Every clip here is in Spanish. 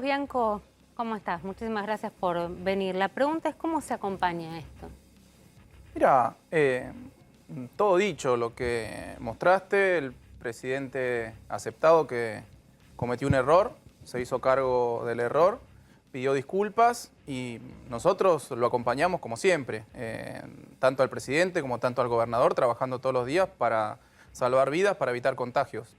Bianco, ¿cómo estás? Muchísimas gracias por venir. La pregunta es, ¿cómo se acompaña esto? Mira, todo dicho, lo que mostraste, el presidente ha aceptado que cometió un error, se hizo cargo del error, pidió disculpas y nosotros lo acompañamos como siempre, tanto al presidente como tanto al gobernador, trabajando todos los días para salvar vidas, para evitar contagios.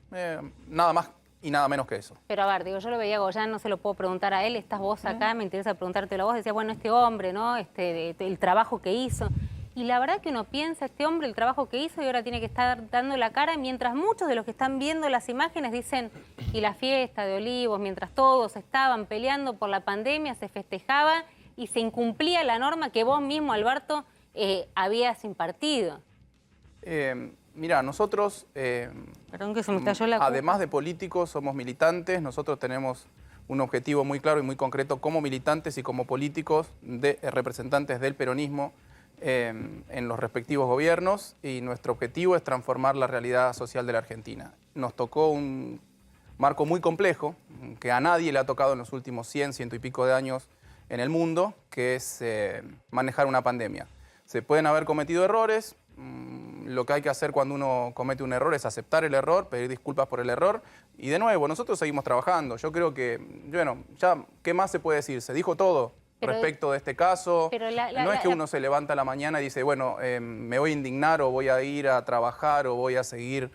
Nada más y nada menos que eso. Pero a ver, digo, yo lo veía a Goyán, no se lo puedo preguntar a él, estás vos acá, me interesa preguntártelo a vos, decías, bueno, este hombre, ¿no? El trabajo que hizo. Y la verdad que uno piensa, este hombre, el trabajo que hizo y ahora tiene que estar dando la cara, mientras muchos de los que están viendo las imágenes dicen, y la fiesta de Olivos, mientras todos estaban peleando por la pandemia, se festejaba y se incumplía la norma que vos mismo, Alberto, habías impartido. Mira, nosotros, Perdón que se me estalló la además de políticos, somos militantes. Nosotros tenemos un objetivo muy claro y muy concreto como militantes y como políticos, representantes del peronismo en los respectivos gobiernos, y nuestro objetivo es transformar la realidad social de la Argentina. Nos tocó un marco muy complejo, que a nadie le ha tocado en los últimos 100 y pico de años en el mundo, que es manejar una pandemia. Se pueden haber cometido errores. Lo que hay que hacer cuando uno comete un error es aceptar el error, pedir disculpas por el error. Y de nuevo, nosotros seguimos trabajando. Yo creo que, bueno, ya, ¿qué más se puede decir? Se dijo todo respecto de este caso. No es que uno se levanta a la mañana y dice, bueno, me voy a indignar o voy a ir a trabajar o voy a seguir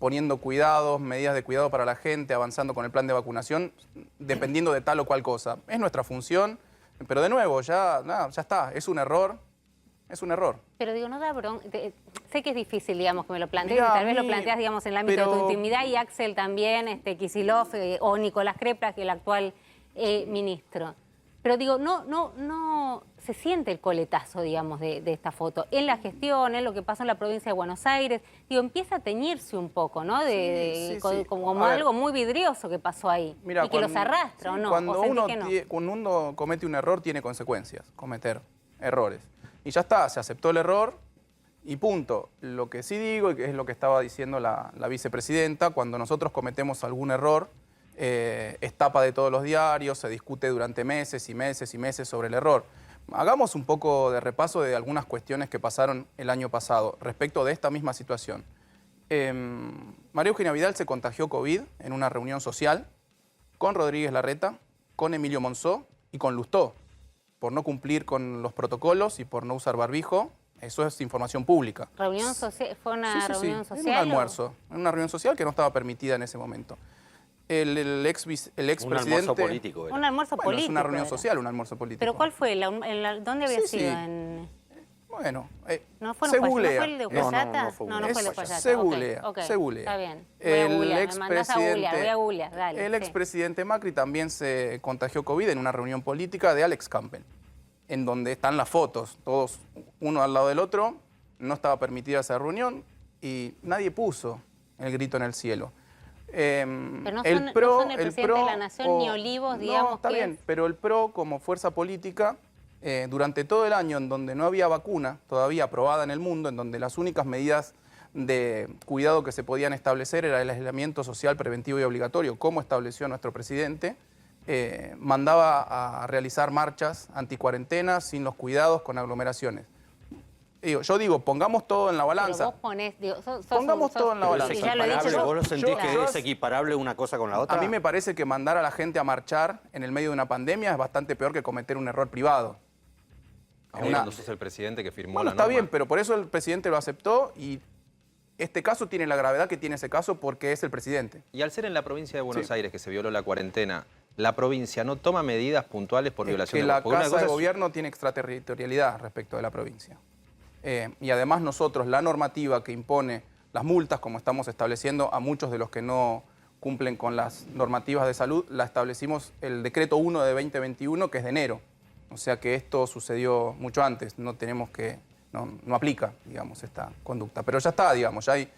poniendo cuidados, medidas de cuidado para la gente, avanzando con el plan de vacunación, dependiendo de tal o cual cosa. Es nuestra función, pero de nuevo, ya está, es un error. Es un error. Pero digo, no da bronca. Sé que es difícil, digamos, que me lo plantees, y tal vez lo planteas, digamos, en el ámbito de tu intimidad, y Axel también, Kicillof, o Nicolás Creplas, que es el actual ministro. Pero digo, no se siente el coletazo, digamos, de esta foto. En la gestión, en lo que pasó en la provincia de Buenos Aires, digo, empieza a teñirse un poco, ¿no? Como algo muy vidrioso que pasó ahí. Mira, y que los arrastra, ¿o no? Cuando uno comete un error, tiene consecuencias, cometer errores. Y ya está, se aceptó el error y punto. Lo que sí digo, y que es lo que estaba diciendo la vicepresidenta, cuando nosotros cometemos algún error, es tapa de todos los diarios, se discute durante meses y meses y meses sobre el error. Hagamos un poco de repaso de algunas cuestiones que pasaron el año pasado respecto de esta misma situación. María Eugenia Vidal se contagió COVID en una reunión social con Rodríguez Larreta, con Emilio Monzó y con Lustó, por no cumplir con los protocolos y por no usar barbijo. Eso es información pública. ¿Reunión social? ¿Fue una reunión social? En un almuerzo, en una reunión social que no estaba permitida en ese momento. El expresidente... Un almuerzo político. Un almuerzo político. Es una reunión social, un almuerzo político. ¿Pero cuál fue? ¿Dónde había sido? Bueno, se googlea. ¿No fue el de Uspallata? No fue el de Uspallata. Se googlea, se googlea. Está bien. Voy a googlear, dale. El expresidente Macri también se contagió COVID en una reunión política de Alex Campbell, en donde están las fotos, todos uno al lado del otro. No estaba permitida esa reunión y nadie puso el grito en el cielo. Pero no son el presidente de la Nación ni Olivos, digamos. No, está bien, pero el PRO como fuerza política, durante todo el año en donde no había vacuna todavía aprobada en el mundo, en donde las únicas medidas de cuidado que se podían establecer era el aislamiento social preventivo y obligatorio, como estableció nuestro presidente, mandaba a realizar marchas anticuarentena sin los cuidados, con aglomeraciones. Yo digo, pongamos todo en la balanza. Pero vos ponés, pongamos todo en la balanza. ¿Vos lo sentís que es equiparable una cosa con la otra? A mí me parece que mandar a la gente a marchar en el medio de una pandemia es bastante peor que cometer un error privado. Cuando sos el presidente que firmó la norma. Está bien, pero por eso el presidente lo aceptó y este caso tiene la gravedad que tiene ese caso porque es el presidente. Y al ser en la provincia de Buenos Aires que se violó la cuarentena, ¿la provincia no toma medidas puntuales por violación de la cuarentena? La Casa de Gobierno tiene extraterritorialidad respecto de la provincia. Y además nosotros, la normativa que impone las multas, como estamos estableciendo a muchos de los que no cumplen con las normativas de salud, la establecimos el decreto 1 de 2021, que es de enero. O sea que esto sucedió mucho antes, no aplica, digamos, esta conducta. Pero ya está, digamos, ya hay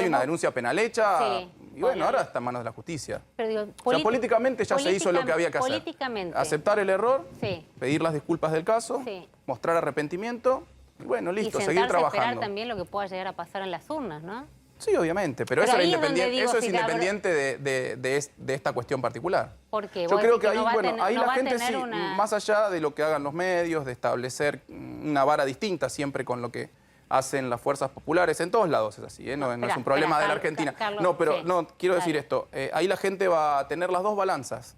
una denuncia penal hecha y bueno, ahora está en manos de la justicia. Pero digo, políticamente ya se hizo lo que había que hacer. Aceptar el error, pedir las disculpas del caso, mostrar arrepentimiento y bueno, listo, seguir trabajando. Y esperar también lo que pueda llegar a pasar en las urnas, ¿no? Sí, obviamente, pero Pero eso, ahí es donde digo, eso es si te abro- independiente de esta cuestión particular. ¿Por qué? Yo Vos creo decís que ahí, no va a bueno, tener- ahí no la va a gente tener sí, una- más allá de lo que hagan los medios, de establecer una vara distinta siempre con lo que hacen las fuerzas populares, en todos lados es así, ¿eh? No es Espera, un problema de la Carlos, Argentina. Carlos, No, pero sí, no, quiero decir dale. esto, ahí la gente va a tener las dos balanzas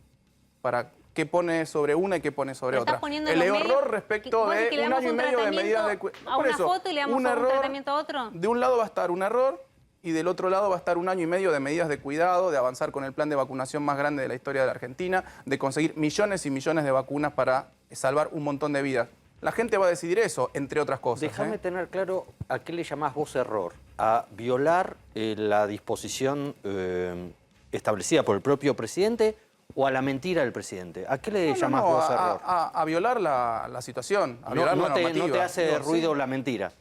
para qué pone sobre una y qué pone sobre Pero otra. estás poniendo El los error medios- respecto vos decís que le de un damos año y un medio de medidas de tratamiento a una foto y le damos un tratamiento a otro. De un lado va a estar un error y del otro lado va a estar un año y medio de medidas de cuidado, de avanzar con el plan de vacunación más grande de la historia de la Argentina, de conseguir millones y millones de vacunas para salvar un montón de vidas. La gente va a decidir eso, entre otras cosas. Déjame tener claro a qué le llamás vos error. ¿A violar la disposición establecida por el propio presidente o a la mentira del presidente? ¿A qué le llamás vos error? A violar la situación, a violar la ¿No normativa. te hace No, ruido sí. la mentira?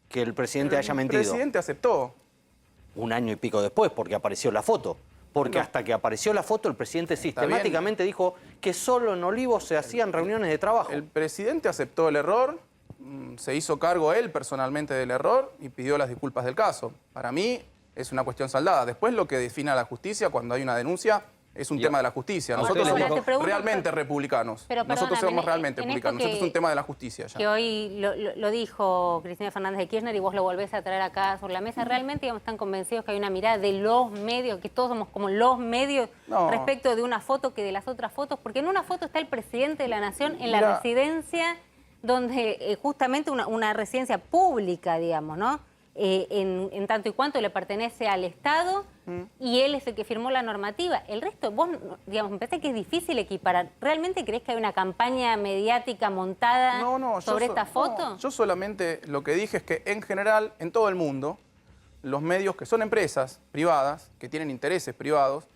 Que el presidente haya mentido. El presidente aceptó. Un año y pico después, porque apareció la foto. Porque hasta que apareció la foto, el presidente sistemáticamente dijo que solo en Olivos se hacían reuniones de trabajo. El presidente aceptó el error, se hizo cargo él personalmente del error y pidió las disculpas del caso. Para mí es una cuestión saldada. Después lo que define a la justicia cuando hay una denuncia es un tema de la justicia. Nosotros Ahora, somos te pregunto, realmente republicanos. pero Nosotros perdóname, somos realmente en esto republicanos. Esto es un tema de la justicia ya. Que hoy lo dijo Cristina Fernández de Kirchner y vos lo volvés a traer acá sobre la mesa. ¿Realmente digamos, están convencidos que hay una mirada de los medios, que todos somos como los medios No. respecto de una foto que de las otras fotos? Porque en una foto está el presidente de la Nación en la Mira. residencia, donde justamente una residencia pública, digamos, ¿no? En tanto y cuanto le pertenece al Estado y él es el que firmó la normativa. El resto, vos, digamos, me parece que es difícil equiparar. ¿Realmente crees que hay una campaña mediática montada sobre esta foto? No, yo solamente lo que dije es que en general, en todo el mundo, los medios que son empresas privadas, que tienen intereses privados,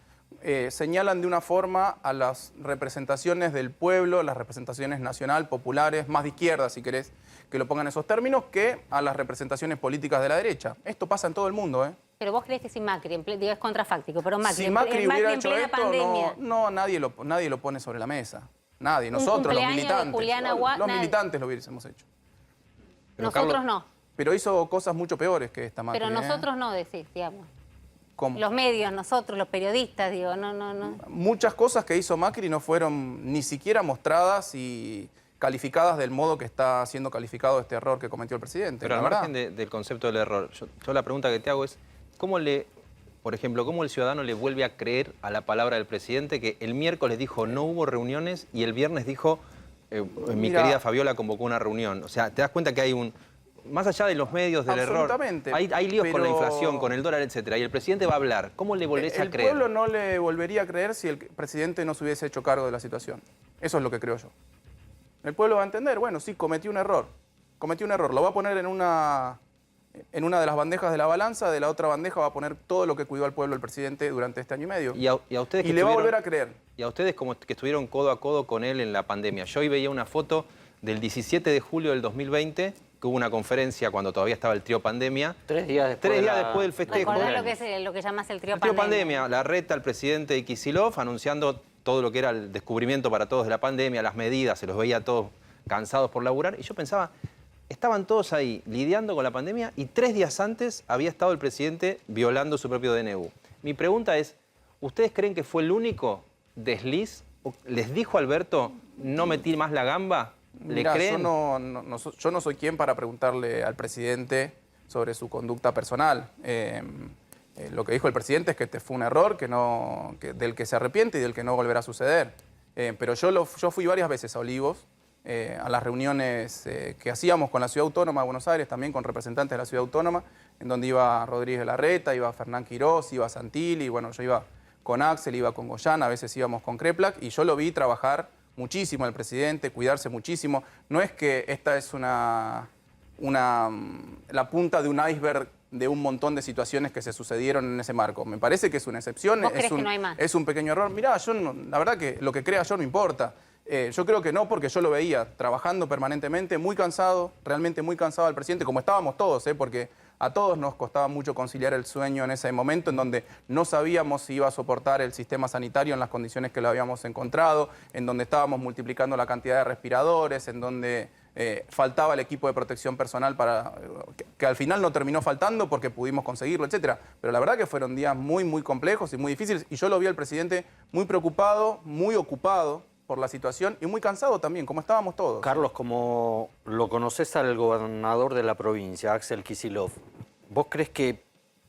señalan de una forma a las representaciones del pueblo, las representaciones nacional, populares, más de izquierda, si querés que lo pongan en esos términos, que a las representaciones políticas de la derecha. Esto pasa en todo el mundo, ¿eh? Pero vos crees que si Macri, digo, es contrafáctico, pero Macri, Si Macri hubiera en hecho plena esto, pandemia, nadie lo pone sobre la mesa. Nadie. Nosotros, los cumpleaños de militantes. Julián Aguad, Los nadie. militantes lo hubiésemos hecho. Pero, nosotros Carlos, no. Pero hizo cosas mucho peores que esta Macri. Pero ¿eh? nosotros no, decís, digamos. ¿Cómo? Los medios, nosotros, los periodistas, digo, no. Muchas cosas que hizo Macri no fueron ni siquiera mostradas y calificadas del modo que está siendo calificado este error que cometió el presidente. Pero la al verdad. margen del concepto del error, yo la pregunta que te hago es, por ejemplo, ¿cómo el ciudadano le vuelve a creer a la palabra del presidente que el miércoles dijo no hubo reuniones y el viernes dijo mi Mira, querida Fabiola convocó una reunión? O sea, te das cuenta que hay más allá de los medios, del error, Absolutamente, hay líos con la pero- inflación, con el dólar, etcétera, y el presidente va a hablar. ¿Cómo le volvés a El creer? pueblo no le volvería a creer si el presidente no se hubiese hecho cargo de la situación. Eso es lo que creo yo. El pueblo va a entender, bueno, sí, cometí un error. Lo va a poner en una de las bandejas de la balanza, de la otra bandeja va a poner todo lo que cuidó al pueblo el presidente durante este año y medio. Y a ustedes Y que le va a estuvieron- volver a creer. Y a ustedes como que estuvieron codo a codo con él en la pandemia. Yo hoy veía una foto del 17 de julio del 2020, que hubo una conferencia cuando todavía estaba el trío pandemia. 3 días después. 3 días después del festejo. Recordá lo que es lo que llamas el trío El trío pandemia. pandemia, la reta, el presidente Kicillof anunciando todo lo que era el descubrimiento para todos de la pandemia, las medidas, se los veía todos cansados por laburar. Y yo pensaba, estaban todos ahí lidiando con la pandemia y 3 días antes había estado el presidente violando su propio DNU. Mi pregunta es, ¿ustedes creen que fue el único desliz? ¿Les dijo Alberto, no metí más la gamba? ¿Le Mirá, creen? yo no soy quien para preguntarle al presidente sobre su conducta personal. Lo que dijo el presidente es que este fue un error del que se arrepiente y del que no volverá a suceder. Pero yo fui varias veces a Olivos, a las reuniones que hacíamos con la Ciudad Autónoma de Buenos Aires, también con representantes de la Ciudad Autónoma, en donde iba Rodríguez Larreta, iba Fernán Quirós, iba Santilli, bueno, yo iba con Axel, iba con Goyán, a veces íbamos con Kreplak, y yo lo vi trabajar muchísimo al presidente, cuidarse muchísimo. No es que esta es la punta de un iceberg de un montón de situaciones que se sucedieron en ese marco. Me parece que es una excepción. ¿Vos crees que no hay más? Es un pequeño error. Mirá, la verdad que lo que crea yo no importa. Yo creo que no, porque yo lo veía trabajando permanentemente, muy cansado, realmente muy cansado al presidente, como estábamos todos, porque a todos nos costaba mucho conciliar el sueño en ese momento, en donde no sabíamos si iba a soportar el sistema sanitario en las condiciones que lo habíamos encontrado, en donde estábamos multiplicando la cantidad de respiradores, en donde faltaba el equipo de protección personal que al final no terminó faltando porque pudimos conseguirlo, etcétera. Pero la verdad que fueron días muy, muy complejos y muy difíciles. Y yo lo vi al presidente muy preocupado, muy ocupado por la situación y muy cansado también, como estábamos todos. Carlos, como lo conoces al gobernador de la provincia, Axel Kicillof, ¿vos crees que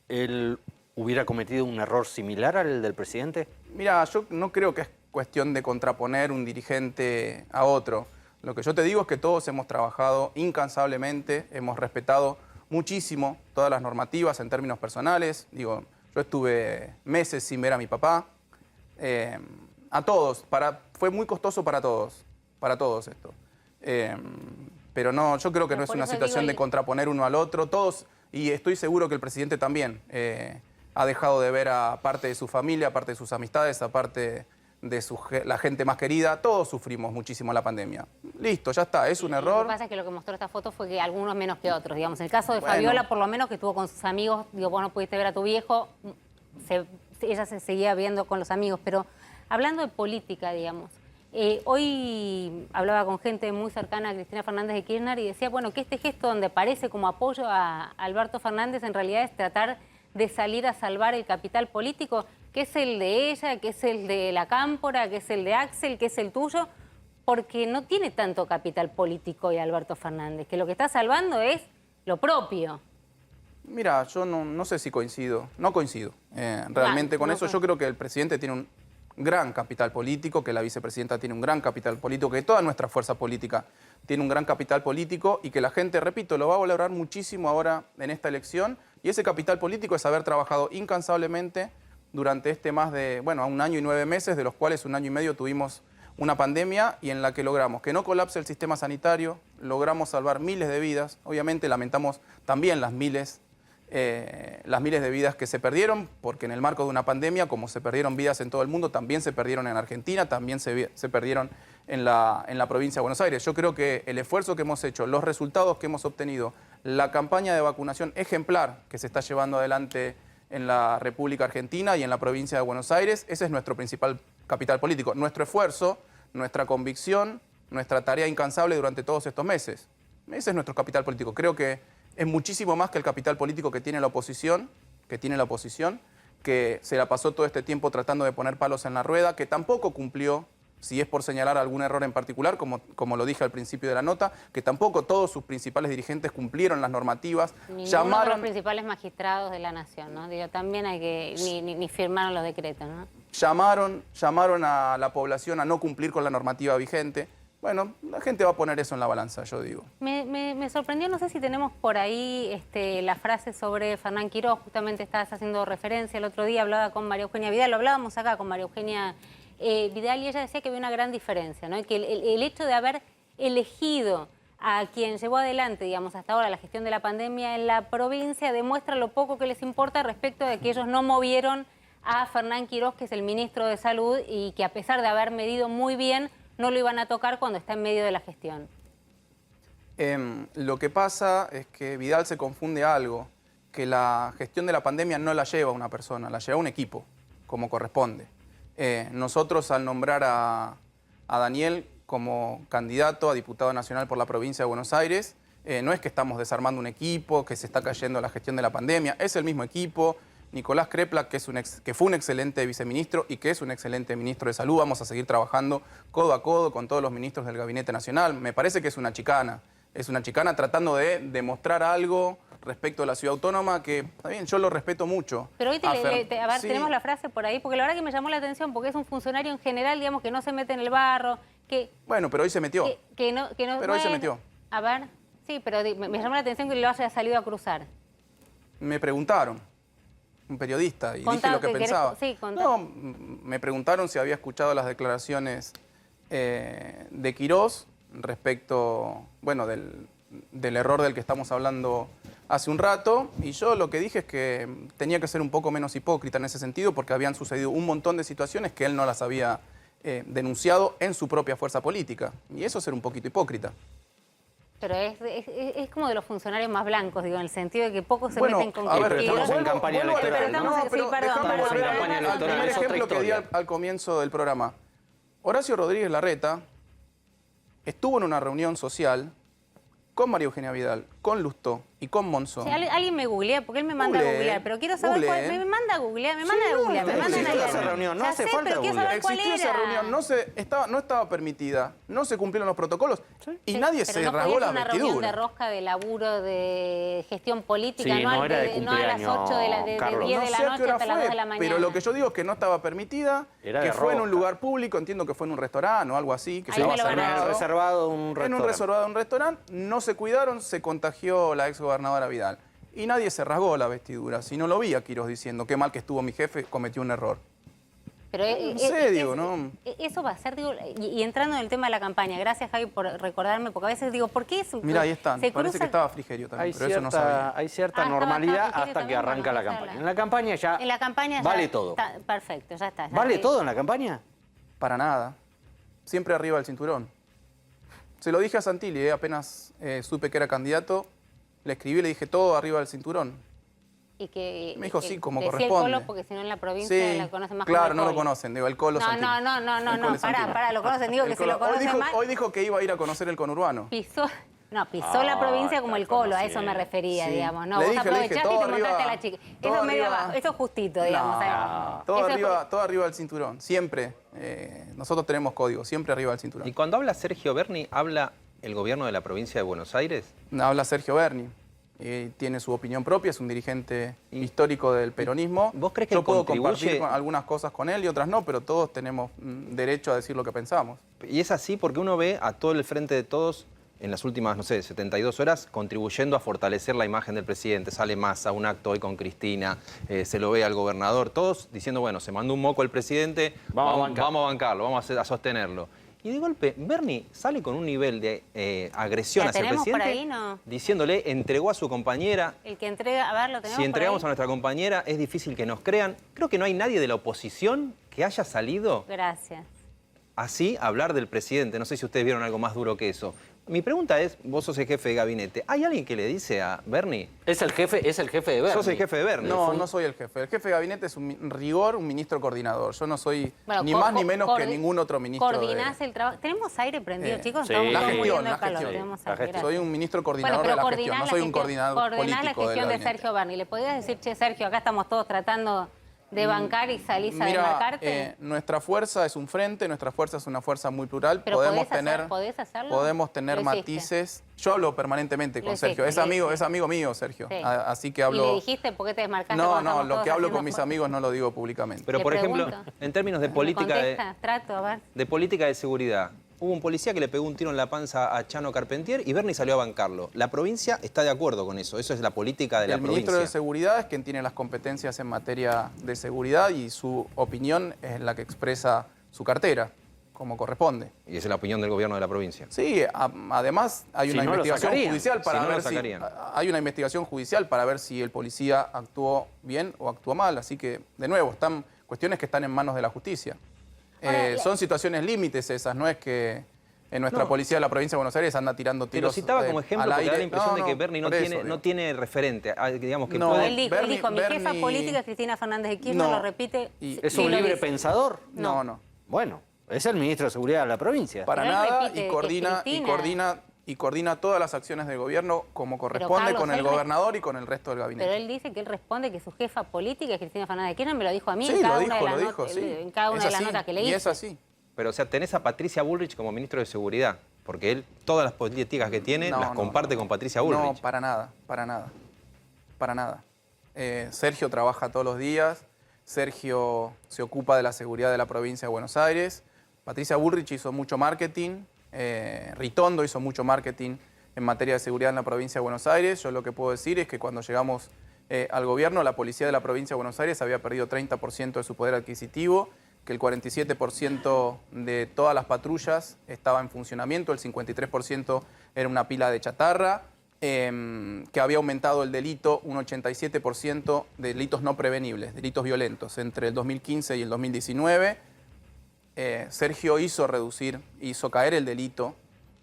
él hubiera cometido un error similar al del presidente? Mira, yo no creo que es cuestión de contraponer un dirigente a otro. Lo que yo te digo es que todos hemos trabajado incansablemente, hemos respetado muchísimo todas las normativas en términos personales. Digo, yo estuve meses sin ver a mi papá. A todos, fue muy costoso para todos esto. Pero no, yo creo que no es una situación de contraponer uno al otro. Todos, y estoy seguro que el presidente también ha dejado de ver a parte de su familia, a parte de sus amistades, a parte de la gente más querida. Todos sufrimos muchísimo la pandemia. Listo, ya está, es un error. Lo que pasa es que lo que mostró esta foto fue que algunos menos que otros. Digamos, en el caso de Fabiola, por lo menos, que estuvo con sus amigos, digo, vos no pudiste ver a tu viejo, ella se seguía viendo con los amigos, pero hablando de política, digamos, hoy hablaba con gente muy cercana a Cristina Fernández de Kirchner y decía, bueno, que este gesto donde parece como apoyo a Alberto Fernández en realidad es tratar de salir a salvar el capital político, que es el de ella, que es el de la Cámpora, que es el de Axel, que es el tuyo, porque no tiene tanto capital político y Alberto Fernández, que lo que está salvando es lo propio. Mira, yo no sé si coincido, no coincido realmente con eso. Yo creo que el presidente tiene un gran capital político, que la vicepresidenta tiene un gran capital político, que toda nuestra fuerza política tiene un gran capital político y que la gente, repito, lo va a valorar muchísimo ahora en esta elección. Y ese capital político es haber trabajado incansablemente durante más de, a 1 año y 9 meses, de los cuales 1 año y medio tuvimos una pandemia y en la que logramos que no colapse el sistema sanitario, logramos salvar miles de vidas. Obviamente lamentamos también las miles de vidas que se perdieron, porque en el marco de una pandemia, como se perdieron vidas en todo el mundo, también se perdieron en Argentina, también se perdieron en la provincia de Buenos Aires. Yo creo que el esfuerzo que hemos hecho, los resultados que hemos obtenido, la campaña de vacunación ejemplar que se está llevando adelante en la República Argentina y en la provincia de Buenos Aires, ese es nuestro principal capital político. Nuestro esfuerzo, nuestra convicción, nuestra tarea incansable durante todos estos meses. Ese es nuestro capital político. Creo que es muchísimo más que el capital político que tiene la oposición, que se la pasó todo este tiempo tratando de poner palos en la rueda, que tampoco cumplió, si es por señalar algún error en particular, como lo dije al principio de la nota, que tampoco todos sus principales dirigentes cumplieron las normativas. Ninguno de los principales magistrados de la nación, ¿no? Digo, también hay que, ni firmaron los decretos, ¿no? Llamaron a la población a no cumplir con la normativa vigente. Bueno, la gente va a poner eso en la balanza, yo digo. Me sorprendió, no sé si tenemos por ahí la frase sobre Fernán Quirós, justamente estabas haciendo referencia, el otro día hablaba con María Eugenia Vidal, lo hablábamos acá con María Eugenia Vidal y ella decía que había una gran diferencia, ¿no? Y que el hecho de haber elegido a quien llevó adelante, digamos, hasta ahora la gestión de la pandemia en la provincia demuestra lo poco que les importa respecto de que ellos no movieron a Fernán Quirós, que es el ministro de Salud, y que a pesar de haber medido muy bien, no lo iban a tocar cuando está en medio de la gestión. Lo que pasa es que Vidal se confunde algo, que la gestión de la pandemia no la lleva una persona, la lleva un equipo, como corresponde. Nosotros al nombrar a Daniel como candidato a diputado nacional por la provincia de Buenos Aires, no es que estamos desarmando un equipo, que se está cayendo la gestión de la pandemia, es el mismo equipo. Nicolás Crepla, que fue un excelente viceministro y que es un excelente ministro de Salud. Vamos a seguir trabajando codo a codo con todos los ministros del Gabinete Nacional. Me parece que es una chicana tratando de demostrar algo respecto a la ciudad autónoma que, está bien, yo lo respeto mucho. Pero hoy sí. Tenemos la frase por ahí, porque la verdad que me llamó la atención, porque es un funcionario en general, digamos, que no se mete en el barro, que... Bueno, pero hoy se metió. Hoy se metió. A ver, sí, pero me llamó la atención que lo haya salido a cruzar. Me preguntaron. Un periodista, y dije lo que pensaba. Sí, no, me preguntaron si había escuchado las declaraciones de Quirós respecto, del error del que estamos hablando hace un rato, y yo lo que dije es que tenía que ser un poco menos hipócrita en ese sentido, porque habían sucedido un montón de situaciones que él no las había denunciado en su propia fuerza política, y eso es ser un poquito hipócrita. Pero es como de los funcionarios más blancos, digo, en el sentido de que pocos se meten con... A ver, estamos en campaña electoral, Al primer ejemplo que di al comienzo del programa. Horacio Rodríguez Larreta estuvo en una reunión social con María Eugenia Vidal, con Lustó y con Monzón. Sí, alguien me googlea, porque él me manda a googlear, pero quiero saber cuál. Me manda a googlear, me manda a googlear, me manda existió a esa reunión, no hace falta pero quiero saber cuál Existió esa era. reunión, no estaba permitida, no se cumplieron los protocolos y Sí, nadie pero se no rasgó podía la ser una reunión de vestidura. rosca de laburo de gestión política, Sí, no, no era de no a las cumpleaños, 8 de 10 Carlos. de No la sé a qué noche hora hasta las 2 de la mañana. pero lo que yo digo es que no estaba permitida, Era que de fue en un rosca. lugar público, entiendo que fue en un restaurante o algo así, que Ahí estaba me lo van a En el dar. reservado un en un restaurante. reservado de un restaurante, no se cuidaron, se contagió la exgobernadora Vidal. Y nadie se rasgó la vestidura. Si no lo vi a Quirós diciendo, qué mal que estuvo mi jefe, cometió un error. Pero No sé, digo, ¿no? Eso va a ser, digo, y entrando en el tema de la campaña, gracias Javi por recordarme, porque a veces digo, ¿por qué eso? Mira, ahí están. se Parece cruza- que estaba Frigerio también, Hay pero eso no sabía. cierta estaba normalidad Frigerio hasta que también, arranca la bueno, campaña. En la campaña ya En la campaña vale ya todo. está perfecto, ya está. ya ¿Vale sí. todo en la campaña? Para nada. Siempre arriba del cinturón. Se lo dije a Santilli, apenas supe que era candidato, le escribí y le dije todo arriba del cinturón. Y que, Me dijo, sí, como decía corresponde. el Colo, porque si no en la provincia Sí, la conocen más claro, como no el lo Colo. conocen, digo, el Colo No, Santilli. no, El Colo Santilli. pará, lo conocen, digo El que se lo Colo. conocen más. Hoy dijo que iba a ir a conocer el conurbano. Pisó la provincia como el Colo, a eso me refería, Sí. digamos. No, Le vos dije, aprovechaste y todo te montaste arriba, a la chica. todo Eso es medio arriba. abajo, eso es justito, digamos. No, todo arriba del cinturón, siempre. Nosotros tenemos código, siempre arriba del cinturón. Y cuando habla Sergio Berni, ¿habla el gobierno de la provincia de Buenos Aires? Habla Sergio Berni. Tiene su opinión propia, es un dirigente histórico del peronismo. ¿Vos crees que Yo él puedo contribuye? compartir algunas cosas con él y otras no, pero todos tenemos derecho a decir lo que pensamos. Y es así porque uno ve a todo el Frente de Todos en las últimas, no sé, 72 horas contribuyendo a fortalecer la imagen del presidente. Sale Massa a un acto hoy con Cristina, se lo ve al gobernador, todos diciendo, bueno, se mandó un moco el presidente, vamos a bancarlo, vamos a sostenerlo. Y de golpe, Berni sale con un nivel de agresión ¿La hacia el tenemos por presidente, ahí, no? diciéndole, entregó a su compañera. El que entrega, a ver, lo tenemos Si entregamos a por ahí. nuestra compañera, es difícil que nos crean. Creo que no hay nadie de la oposición que haya salido Gracias. así a hablar del presidente. No sé si ustedes vieron algo más duro que eso. Mi pregunta es, vos sos el jefe de gabinete, ¿hay alguien que le dice a Berni? Es el jefe de Berni. Sos el jefe de Berni. No, no soy el jefe. El jefe de gabinete es un rigor, un ministro coordinador. Yo no soy Bueno, ni más ni menos que ningún otro ministro. Coordinás el trabajo. ¿Tenemos aire prendido, chicos? sí. Estamos La todos gestión, muriendo de la calor. gestión. Tenemos La aire, gestión. gracias. Soy un ministro coordinador Bueno, de pero la gestión, no soy un coordinador coordinás la político del gestión de gabinete. Sergio Berni. ¿Le podías decir, che, Sergio, acá estamos todos tratando de bancar y salís a Mira, desmarcarte? nuestra fuerza es un frente, nuestra fuerza es una fuerza muy plural. Pero podemos ¿podés hacerlo? podemos tener Lo hiciste. matices. Yo hablo permanentemente con Lo Sergio. hiciste, Es amigo mío, Sergio. Sí. Así que ¿Y hablo. le dijiste por qué te desmarcaste? No, cuando no, estamos lo todos que hablo haciendo con mis fuerza? amigos no lo digo públicamente. Pero Le por ejemplo, pregunto. en términos de ¿Me política contesta? Trato, a ver. de política de seguridad, hubo un policía que le pegó un tiro en la panza a Chano Carpentier y Berni salió a bancarlo. La provincia está de acuerdo con eso. Eso es la política de la El ministro provincia. de Seguridad es quien tiene las competencias en materia de seguridad y su opinión es la que expresa su cartera, como corresponde. Y esa es la opinión del gobierno de la provincia. Sí, además hay Si una no, lo investigación sacarían. judicial para Si no, lo ver si sacarían. hay una investigación judicial para ver si el policía actuó bien o actuó mal. Así que, de nuevo, están cuestiones que están en manos de la justicia. Ahora, Son situaciones límites esas, no es que en nuestra policía de la provincia de Buenos Aires anda tirando Te lo tiros. citaba como ejemplo al porque da la aire. impresión de que No, Berni por eso, no digo. tiene referente. Digamos que No, puede- Él dijo, mi jefa Berni- política es Cristina Fernández de Kirchner, No. lo repite. Y- ¿Es y un lo libre dice. pensador? No. Bueno, es el ministro de Seguridad de la provincia. Para Pero él nada repite, y es coordina, Cristina. coordina todas las acciones del gobierno como corresponde Carlos, con el él gobernador y con el resto del gabinete. Pero él dice que él responde que su jefa política es Cristina Fernández de Kirchner, me lo dijo a mí Sí, en cada lo una de dijo, las lo notas, dijo, sí. en cada una Es de las así, notas que leí. y es así. Pero, o sea, tenés a Patricia Bullrich como ministro de Seguridad, porque él todas las políticas que tiene las comparte con Patricia Bullrich. No, para nada, para nada. Para nada. Sergio trabaja todos los días, Sergio se ocupa de la seguridad de la provincia de Buenos Aires, Patricia Bullrich hizo mucho marketing, Ritondo hizo mucho marketing en materia de seguridad en la provincia de Buenos Aires. Yo lo que puedo decir es que cuando llegamos al gobierno, la policía de la provincia de Buenos Aires había perdido 30% de su poder adquisitivo, que el 47% de todas las patrullas estaba en funcionamiento, el 53% era una pila de chatarra, que había aumentado el delito un 87% de delitos no prevenibles, delitos violentos, entre el 2015 y el 2019. Sergio hizo caer el delito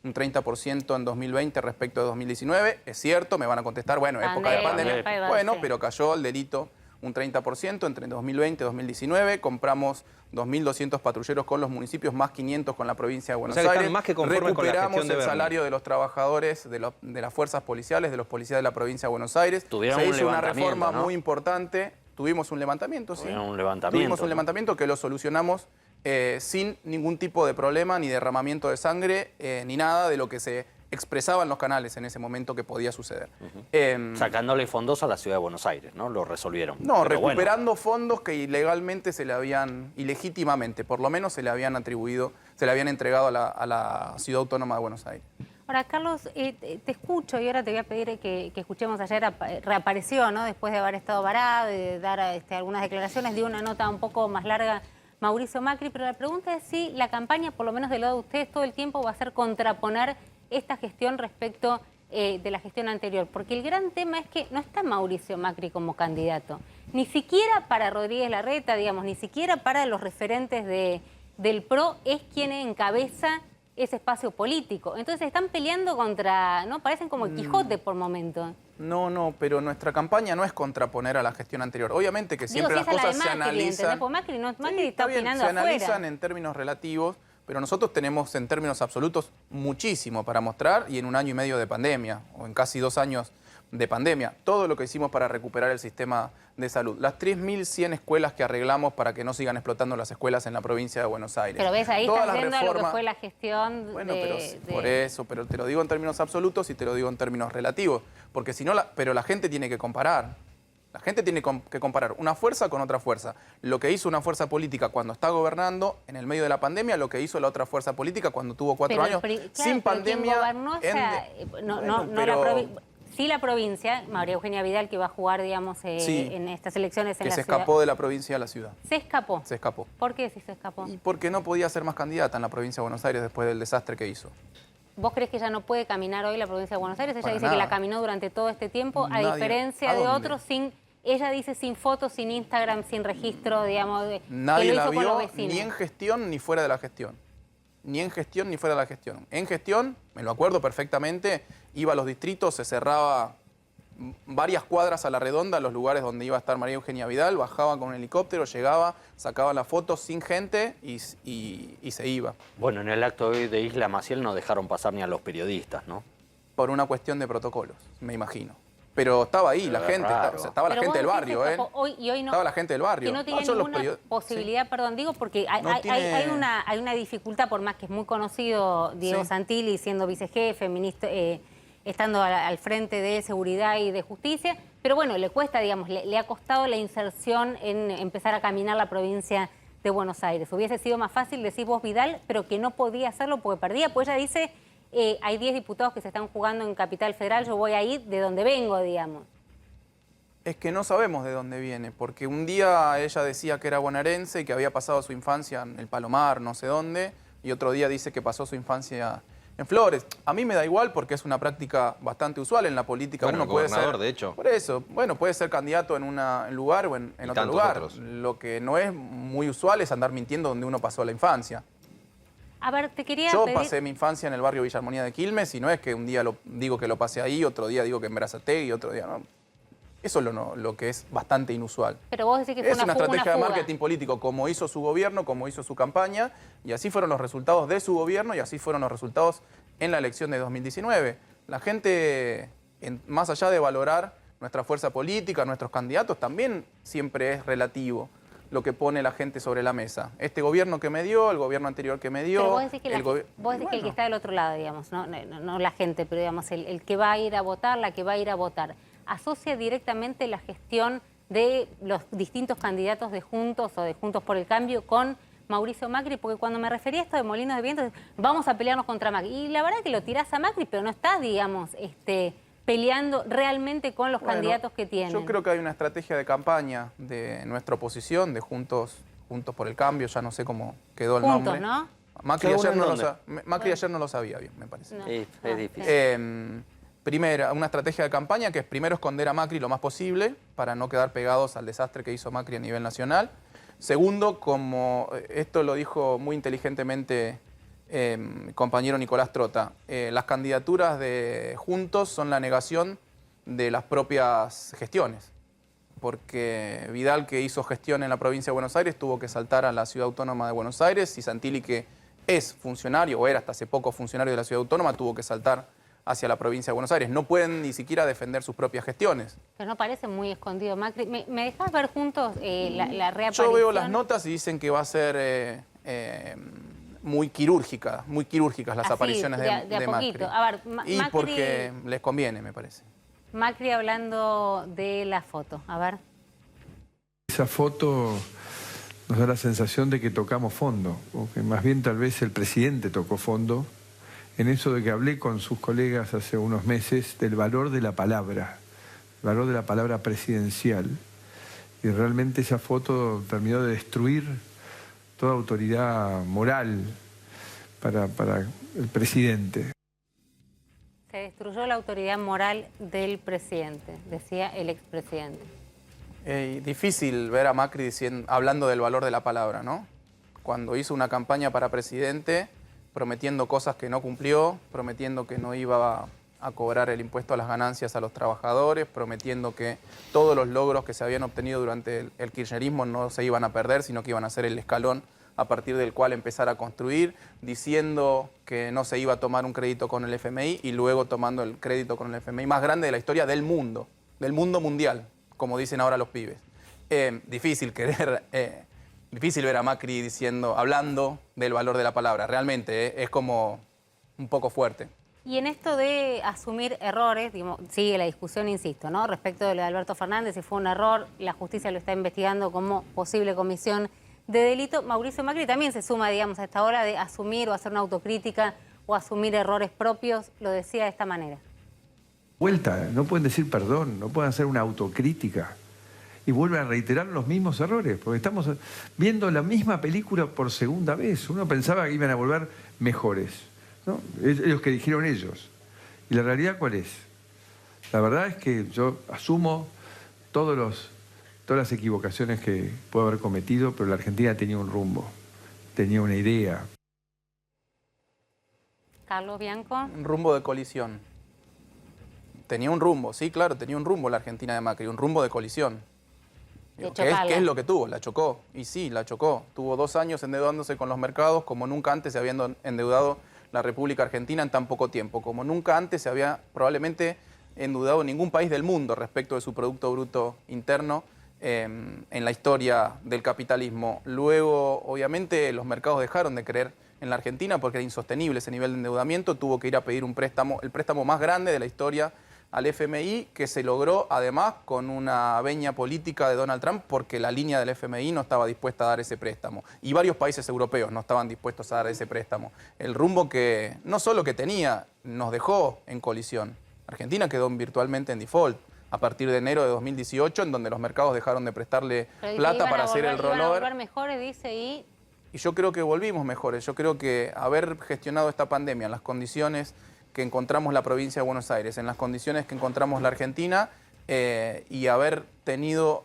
un 30% en 2020 respecto de 2019. Es cierto, me van a contestar, bueno, época de pandemia. Pandemia, Bueno, sí. pero cayó el delito un 30% entre 2020 y 2019. Compramos 2.200 patrulleros con los municipios, más 500 con la provincia de Buenos O sea, que están Aires. más que conformes con la Recuperamos gestión de el Bernie. salario de los trabajadores de las fuerzas policiales, de los policías de la provincia de Buenos Aires. Tuvieron Se un hizo una levantamiento, reforma ¿no? muy importante. Tuvimos un levantamiento, sí. Tuvieron un levantamiento, Tuvimos un ¿no? levantamiento que lo solucionamos sin ningún tipo de problema, ni derramamiento de sangre, ni nada de lo que se expresaba en los canales en ese momento que podía suceder. Sacándole fondos a la ciudad de Buenos Aires, ¿no? Lo resolvieron. No, Pero bueno, recuperando fondos que ilegalmente se le habían, ilegítimamente, por lo menos se le habían atribuido, se le habían entregado a la Ciudad Autónoma de Buenos Aires. Ahora, Carlos, te escucho y ahora te voy a pedir que escuchemos ayer, reapareció, ¿no? Después de haber estado varado y de dar algunas declaraciones, dio una nota un poco más larga Mauricio Macri, pero la pregunta es si la campaña, por lo menos del lado de ustedes, todo el tiempo va a ser contraponer esta gestión respecto de la gestión anterior, porque el gran tema es que no está Mauricio Macri como candidato, ni siquiera para Rodríguez Larreta, digamos, ni siquiera para los referentes del PRO es quien encabeza ese espacio político. Entonces están peleando contra, ¿no? Parecen como el Quijote por momento. No, pero nuestra campaña no es contraponer a la gestión anterior. Obviamente que siempre las cosas se analizan. Porque Macri, Macri Sí, está bien, opinando se afuera. analizan en términos relativos, pero nosotros tenemos en términos absolutos muchísimo para mostrar y en 1 año y medio de pandemia, o en casi 2 años de pandemia, todo lo que hicimos para recuperar el sistema de salud, las 3.100 escuelas que arreglamos para que no sigan explotando las escuelas en la provincia de Buenos Aires. Pero ves, ahí Todas estás las yendo a lo que reformas- fue la gestión Bueno, de... por eso, pero te lo digo en términos absolutos y te lo digo en términos relativos, porque si no, pero la gente tiene que comparar. La gente tiene que comparar una fuerza con otra fuerza. Lo que hizo una fuerza política cuando está gobernando en el medio de la pandemia, lo que hizo la otra fuerza política cuando tuvo 4 Pero años claro, sin pero quien pandemia. gobernó, o sea, sí la provincia, María Eugenia Vidal, que va a jugar, digamos, Sí, en estas elecciones en que la se ciudad. escapó de la provincia a la ciudad. Se escapó. Se escapó. ¿Por qué si se escapó? Y porque no podía ser más candidata en la provincia de Buenos Aires después del desastre que hizo. ¿Vos crees que ella no puede caminar hoy la provincia de Buenos Aires? Ella Para dice nada. que la caminó durante todo este tiempo, a Nadie. diferencia ¿A de dónde? otros, ella dice sin fotos, sin Instagram, sin registro, digamos, que Nadie lo la hizo con los vio vecinos. ni en gestión ni fuera de la gestión. Ni en gestión ni fuera de la gestión. En gestión, me lo acuerdo perfectamente, iba a los distritos, se cerraba varias cuadras a la redonda, los lugares donde iba a estar María Eugenia Vidal, bajaba con un helicóptero, llegaba, sacaba la foto sin gente y se iba. bueno, en el acto de Isla Maciel no dejaron pasar ni a los periodistas, ¿no? Por una cuestión de protocolos, me imagino. Pero estaba ahí la Pero gente, raro. o sea, estaba la Pero gente del vos barrio, decís que ¿eh? se escapó hoy y hoy no. Estaba la gente del barrio. Que no tiene son los ninguna posibilidad, perdón, digo, porque No hay tiene- una dificultad, por más que es muy conocido Diego Sí. Santilli siendo vicejefe, ministro, estando al frente de Seguridad y de Justicia, pero bueno, le cuesta, digamos, le ha costado la inserción en empezar a caminar la provincia de Buenos Aires. Hubiese sido más fácil, decís vos, Vidal, pero que no podía hacerlo porque perdía, pues ella dice, hay 10 diputados que se están jugando en Capital Federal, yo voy a ir de donde vengo, digamos. Es que no sabemos de dónde viene, porque un día ella decía que era bonaerense y que había pasado su infancia en el Palomar, no sé dónde, y otro día dice que pasó su infancia en Flores. A mí me da igual porque es una práctica bastante usual en la política. Bueno, Uno el puede gobernador, ser, de hecho. Por eso, bueno, puede ser candidato en un lugar o en Y otro tantos lugar. otros. Lo que no es muy usual es andar mintiendo donde uno pasó la infancia. A ver, te quería Yo pedir... pasé mi infancia en el barrio Villa Armonía de Quilmes y no es que un día digo que lo pasé ahí, otro día digo que en Berazategui, otro día no. Eso es lo que es bastante inusual. Pero vos decís que fue Es una fuga, estrategia de fuga. marketing político, como hizo su gobierno, como hizo su campaña, y así fueron los resultados de su gobierno y así fueron los resultados en la elección de 2019. La gente, más allá de valorar nuestra fuerza política, nuestros candidatos, también siempre es relativo lo que pone la gente sobre la mesa. Este gobierno que me dio, el gobierno anterior que me dio... Pero vos decís que, vos decís que el que Bueno, está del otro lado, digamos, no la gente, pero digamos, el que va a ir a votar, la que va a ir a votar, asocia directamente la gestión de los distintos candidatos de Juntos o de Juntos por el Cambio con Mauricio Macri, porque cuando me refería a esto de molinos de viento, vamos a pelearnos contra Macri. Y la verdad que lo tirás a Macri, pero no estás, digamos, peleando realmente con los bueno, candidatos que tienen. Yo creo que hay una estrategia de campaña de nuestra oposición, de Juntos por el Cambio, ya no sé cómo quedó el Juntos, nombre. ¿no? Macri ¿Cada uno ayer, en no lo, dónde? Macri ayer no lo sabía bien, me parece. No. Es Ah, difícil. Primera, una estrategia de campaña que es primero esconder a Macri lo más posible para no quedar pegados al desastre que hizo Macri a nivel nacional. Segundo, como esto lo dijo muy inteligentemente mi compañero Nicolás Trota, las candidaturas de Juntos son la negación de las propias gestiones. porque Vidal, que hizo gestión en la provincia de Buenos Aires, tuvo que saltar a la Ciudad Autónoma de Buenos Aires, y Santilli, que es funcionario, o era hasta hace poco funcionario de la Ciudad Autónoma, tuvo que saltar hacia la provincia de Buenos Aires. No pueden ni siquiera defender sus propias gestiones. Pero no parece muy escondido, Macri. ¿Me dejás ver juntos la reaparición? Yo veo las notas y dicen que va a ser muy quirúrgicas las apariciones de Macri. A ver, y Macri, porque les conviene, me parece. Macri hablando de la foto, a ver. Esa foto nos da la sensación de que tocamos fondo, o que más bien tal vez el presidente tocó fondo, en eso de que hablé con sus colegas hace unos meses del valor de la palabra, el valor de la palabra presidencial. Y realmente esa foto terminó de destruir toda autoridad moral para el presidente. Se destruyó la autoridad moral del presidente, decía el expresidente. Difícil ver a Macri hablando del valor de la palabra, ¿no? Cuando hizo una campaña para presidente, prometiendo cosas que no cumplió, prometiendo que no iba a cobrar el impuesto a las ganancias a los trabajadores, prometiendo que todos los logros que se habían obtenido durante el kirchnerismo no se iban a perder, sino que iban a ser el escalón a partir del cual empezar a construir, diciendo que no se iba a tomar un crédito con el FMI y luego tomando el crédito con el FMI más grande de la historia del mundo mundial, como dicen ahora los pibes. Difícil ver a Macri hablando del valor de la palabra. Realmente es como un poco fuerte. Y en esto de asumir errores, sigue la discusión, insisto, ¿no? Respecto de lo de Alberto Fernández, si fue un error, la justicia lo está investigando como posible comisión de delito. Mauricio Macri también se suma, digamos, a esta ola de asumir o hacer una autocrítica o asumir errores propios, lo decía de esta manera. Vuelta, no pueden decir perdón, no pueden hacer una autocrítica. Y vuelven a reiterar los mismos errores, porque estamos viendo la misma película por segunda vez. Uno pensaba que iban a volver mejores, ¿no? Es los que dijeron ellos. ¿Y la realidad cuál es? La verdad es que yo asumo todas las equivocaciones que puedo haber cometido, pero la Argentina tenía un rumbo, tenía una idea. Carlos Bianco. Un rumbo de colisión. Tenía un rumbo, sí, claro, tenía un rumbo la Argentina de Macri, un rumbo de colisión. ¿Qué es lo que tuvo? La chocó. Y sí, la chocó. Tuvo 2 años endeudándose con los mercados, como nunca antes se había endeudado la República Argentina en tan poco tiempo, como nunca antes se había probablemente endeudado ningún país del mundo respecto de su Producto Bruto Interno en la historia del capitalismo. Luego, obviamente, los mercados dejaron de creer en la Argentina porque era insostenible ese nivel de endeudamiento. Tuvo que ir a pedir un préstamo, el préstamo más grande de la historia al FMI, que se logró además con una veña política de Donald Trump porque la línea del FMI no estaba dispuesta a dar ese préstamo. Y varios países europeos no estaban dispuestos a dar ese préstamo. El rumbo que no solo que tenía, nos dejó en colisión. Argentina quedó virtualmente en default a partir de enero de 2018, en donde los mercados dejaron de prestarle plata para hacer el rollover. Iban a volver mejores, dice, y yo creo que volvimos mejores. Yo creo que haber gestionado esta pandemia en las condiciones que encontramos la provincia de Buenos Aires, en las condiciones que encontramos la Argentina, y haber tenido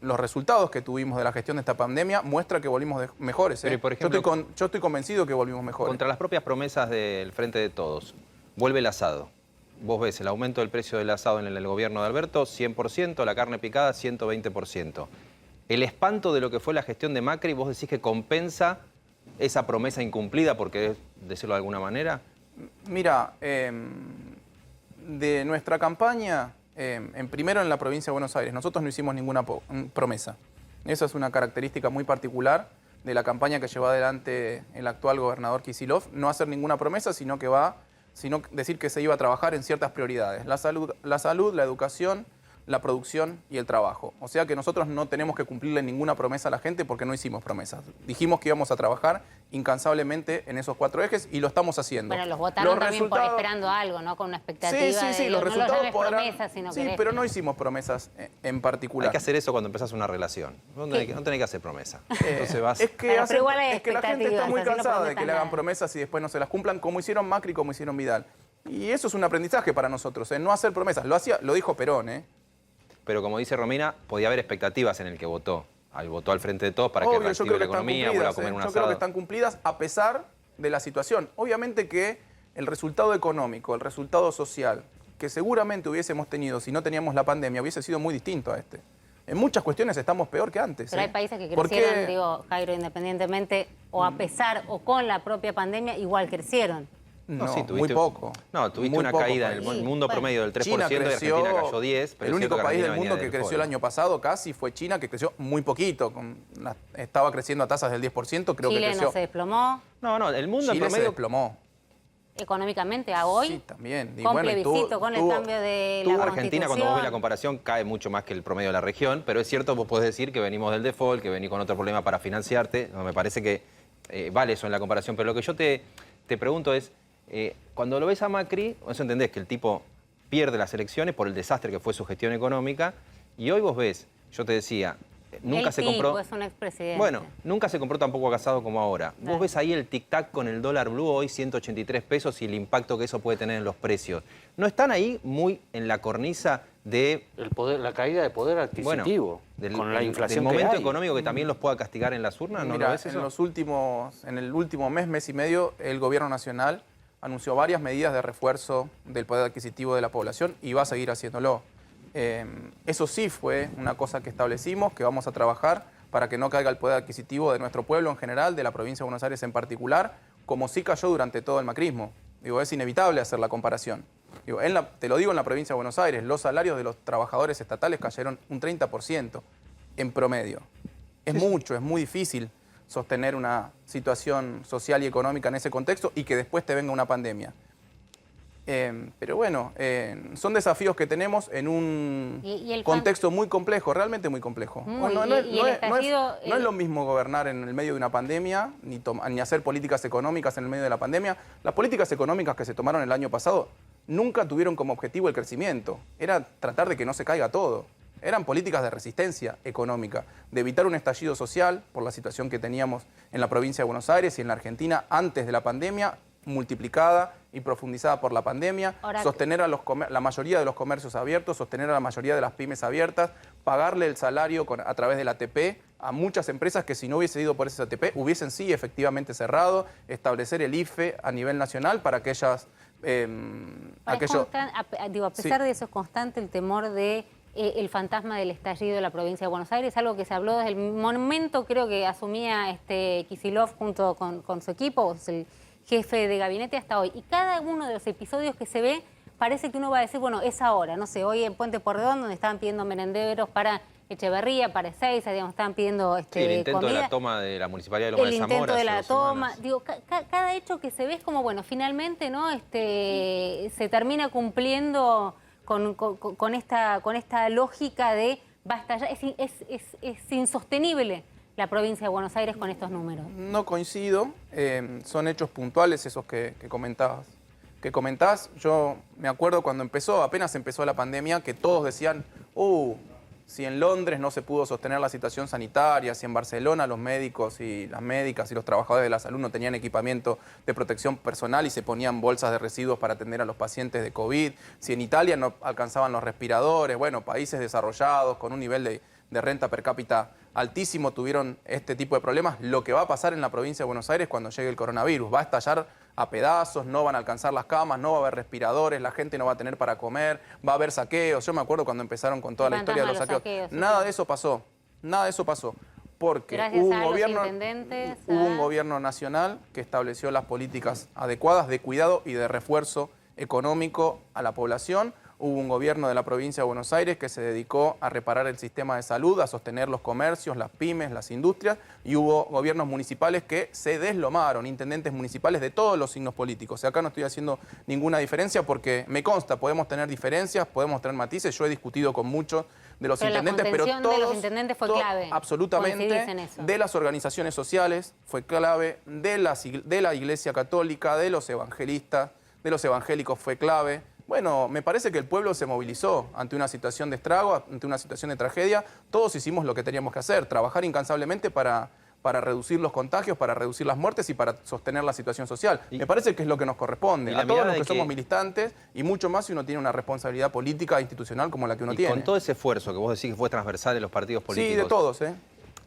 los resultados que tuvimos de la gestión de esta pandemia, muestra que volvimos mejores. Pero, por ejemplo, yo estoy convencido que volvimos mejores. Contra las propias promesas del Frente de Todos, vuelve el asado. Vos ves el aumento del precio del asado en el gobierno de Alberto, 100%, la carne picada, 120%. El espanto de lo que fue la gestión de Macri, ¿vos decís que compensa esa promesa incumplida, por querés decirlo de alguna manera? Mira, de nuestra campaña, primero en la provincia de Buenos Aires, nosotros no hicimos ninguna promesa. Esa es una característica muy particular de la campaña que llevó adelante el actual gobernador Kicillof, no hacer ninguna promesa, sino decir que se iba a trabajar en ciertas prioridades: la salud, la educación, la producción y el trabajo. O sea que nosotros no tenemos que cumplirle ninguna promesa a la gente porque no hicimos promesas. Dijimos que íbamos a trabajar incansablemente en esos 4 ejes y lo estamos haciendo. Bueno, los votaron también por esperando algo, ¿no? Con una expectativa sí, de, los resultados no lo llames promesas, sino sí, pero no hicimos promesas en particular. Hay que hacer eso cuando empezás una relación. No tenés que hacer promesa. Entonces vas... Es que la gente está muy así no cansada de que le hagan nada. promesas y después no se las cumplan, como hicieron Macri, como hicieron Vidal. Y eso es un aprendizaje para nosotros, no hacer promesas. Lo dijo Perón, Pero como dice Romina, podía haber expectativas en el que votó. Votó al Frente de Todos para que reactive la economía, vuelva a comer un asado. Yo creo que están cumplidas a pesar de la situación. Obviamente que el resultado económico, el resultado social que seguramente hubiésemos tenido si no teníamos la pandemia hubiese sido muy distinto a este. En muchas cuestiones estamos peor que antes. Pero hay países que crecieron, digo, Jairo, independientemente, o a pesar o con la propia pandemia, igual crecieron. No, sí, muy poco. No, tuviste Muy una poco caída en país. el mundo promedio del 3% China y Argentina cayó 10%. Pero el único país del mundo que creció creció el año pasado casi fue China, que creció muy poquito. Estaba creciendo a tasas del 10%, creo que Chile creció. no se desplomó. No, el mundo en Chile se promedio... desplomó. Económicamente a hoy, Sí, también. Y con bueno, y plebiscito, con el cambio de la Argentina, cuando vos ves la Constitución. comparación, cae mucho más que el promedio de la región, pero es cierto, vos podés decir que venimos del default, que venís con otro problema para financiarte. No, me parece que vale eso en la comparación, pero lo que yo te pregunto es, cuando lo ves a Macri, vos entendés que el tipo pierde las elecciones por el desastre que fue su gestión económica, y hoy vos ves, yo te decía, nunca El se tipo compró... es un expresidente. Bueno, nunca se compró tampoco a Casado como ahora. Claro. Vos ves ahí el tic-tac con el dólar blue hoy 183 pesos y el impacto que eso puede tener en los precios. ¿No están ahí muy en la cornisa de... La caída de poder adquisitivo, con la inflación del momento que hay. económico que también los pueda castigar en las urnas? ¿No Mira, lo ves eso? en el último mes y medio, el gobierno nacional anunció varias medidas de refuerzo del poder adquisitivo de la población y va a seguir haciéndolo. Eso sí fue una cosa que establecimos, que vamos a trabajar para que no caiga el poder adquisitivo de nuestro pueblo en general, de la provincia de Buenos Aires en particular, como sí cayó durante todo el macrismo. Digo, es inevitable hacer la comparación. Digo, te lo digo en la provincia de Buenos Aires, los salarios de los trabajadores estatales cayeron un 30% en promedio. Es mucho, es muy difícil sostener una situación social y económica en ese contexto y que después te venga una pandemia. Pero bueno, son desafíos que tenemos en un Y el contexto muy complejo, realmente muy complejo. Muy, No y el estallido, es lo mismo gobernar en el medio de una pandemia, ni hacer políticas económicas en el medio de la pandemia. Las políticas económicas que se tomaron el año pasado nunca tuvieron como objetivo el crecimiento. Era tratar de que no se caiga todo. Eran políticas de resistencia económica, de evitar un estallido social por la situación que teníamos en la provincia de Buenos Aires y en la Argentina antes de la pandemia, multiplicada y profundizada por la pandemia, Ahora, sostener a la mayoría de los comercios abiertos, sostener a la mayoría de las pymes abiertas, pagarle el salario a través del ATP a muchas empresas que si no hubiese ido por ese ATP hubiesen sí efectivamente cerrado, establecer el IFE a nivel nacional para que ellas... a pesar de eso es constante el temor de el fantasma del estallido de la provincia de Buenos Aires, algo que se habló desde el momento, creo que asumía Kicillof junto con su equipo, el jefe de gabinete hasta hoy. Y cada uno de los episodios que se ve, parece que uno va a decir, bueno, es ahora. No sé, hoy en Puente Porredón, donde estaban pidiendo merenderos para Echeverría, para Ezeiza, digamos, estaban pidiendo Sí, el intento comida. de la toma de la Municipalidad de Loma de Zamora. El intento de la hace 2 toma. semanas. Digo, cada hecho que se ve es como, bueno, finalmente, ¿no? Se termina cumpliendo con esta lógica de basta ya. Es insostenible la provincia de Buenos Aires con estos números. No coincido, son hechos puntuales esos que comentás. Yo me acuerdo cuando apenas empezó la pandemia, que todos decían, si en Londres no se pudo sostener la situación sanitaria, si en Barcelona los médicos y las médicas y los trabajadores de la salud no tenían equipamiento de protección personal y se ponían bolsas de residuos para atender a los pacientes de COVID, si en Italia no alcanzaban los respiradores, bueno, países desarrollados con un nivel de renta per cápita altísimo tuvieron este tipo de problemas. Lo que va a pasar en la provincia de Buenos Aires cuando llegue el coronavirus, va a estallar a pedazos, no van a alcanzar las camas, no va a haber respiradores, la gente no va a tener para comer, va a haber saqueos. Yo me acuerdo cuando empezaron con toda la historia de los saqueos. Nada de eso pasó, porque Gracias hubo a un los gobierno, intendentes, hubo un gobierno nacional que estableció las políticas adecuadas de cuidado y de refuerzo económico a la población. Hubo un gobierno de la provincia de Buenos Aires que se dedicó a reparar el sistema de salud, a sostener los comercios, las pymes, las industrias, y hubo gobiernos municipales que se deslomaron, intendentes municipales de todos los signos políticos. Acá no estoy haciendo ninguna diferencia porque me consta, podemos tener diferencias, podemos tener matices. Yo he discutido con muchos de los intendentes, pero todos... de los intendentes fue clave. Absolutamente. En eso. De las organizaciones sociales fue clave, de la Iglesia Católica, de los evangelistas, de los evangélicos fue clave. Bueno, me parece que el pueblo se movilizó ante una situación de estrago, ante una situación de tragedia. Todos hicimos lo que teníamos que hacer, trabajar incansablemente para reducir los contagios, para reducir las muertes y para sostener la situación social. Me parece que es lo que nos corresponde a todos los que somos militantes y mucho más si uno tiene una responsabilidad política e institucional como la que uno tiene. Con todo ese esfuerzo que vos decís que fue transversal de los partidos políticos. Sí, de todos,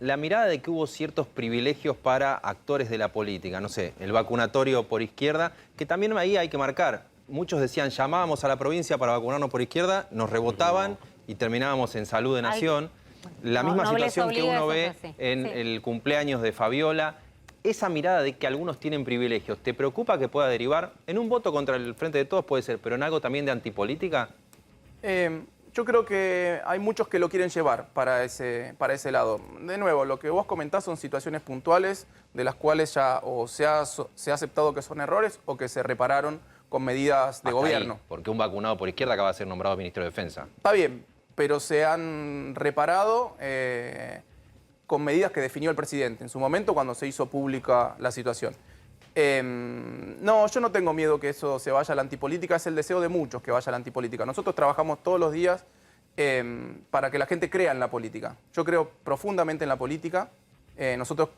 La mirada de que hubo ciertos privilegios para actores de la política, no sé, el vacunatorio por izquierda, que también ahí hay que marcar. muchos decían, llamábamos a la provincia para vacunarnos por izquierda, nos rebotaban y terminábamos en Salud de Nación. La misma situación que uno ve en el cumpleaños de Fabiola. Esa mirada de que algunos tienen privilegios, ¿te preocupa que pueda derivar en un voto contra el Frente de Todos, puede ser, pero en algo también de antipolítica? Yo creo que hay muchos que lo quieren llevar para ese lado. De nuevo, lo que vos comentás son situaciones puntuales de las cuales ya o se ha aceptado que son errores o que se repararon con medidas de Hasta gobierno. ahí, porque un vacunado por izquierda acaba de ser nombrado ministro de Defensa. Está bien, pero se han reparado con medidas que definió el presidente en su momento cuando se hizo pública la situación. No, yo no tengo miedo que eso se vaya a la antipolítica, es el deseo de muchos que vaya a la antipolítica. Nosotros trabajamos todos los días para que la gente crea en la política. Yo creo profundamente en la política. Nosotros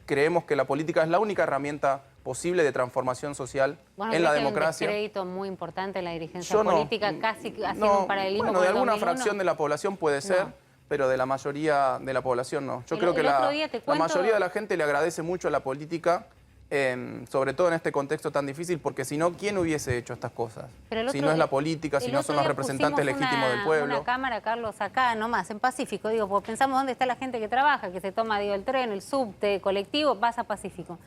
creemos que la política es la única herramienta posible de transformación social en la democracia. Un descrédito muy importante en la dirigencia política, casi haciendo un paralelismo bueno, con de el alguna 2001. fracción de la población puede ser, pero de la mayoría de la población no. Yo creo que la mayoría de la gente le agradece mucho a la política, sobre todo en este contexto tan difícil, porque si no, ¿quién hubiese hecho estas cosas? Si no es la política, si no son los representantes legítimos del pueblo. Una cámara, Carlos, acá nomás, en Pacífico, digo, porque pensamos dónde está la gente que trabaja, que se toma, digo, el tren, el subte, colectivo, vas a Pacífico.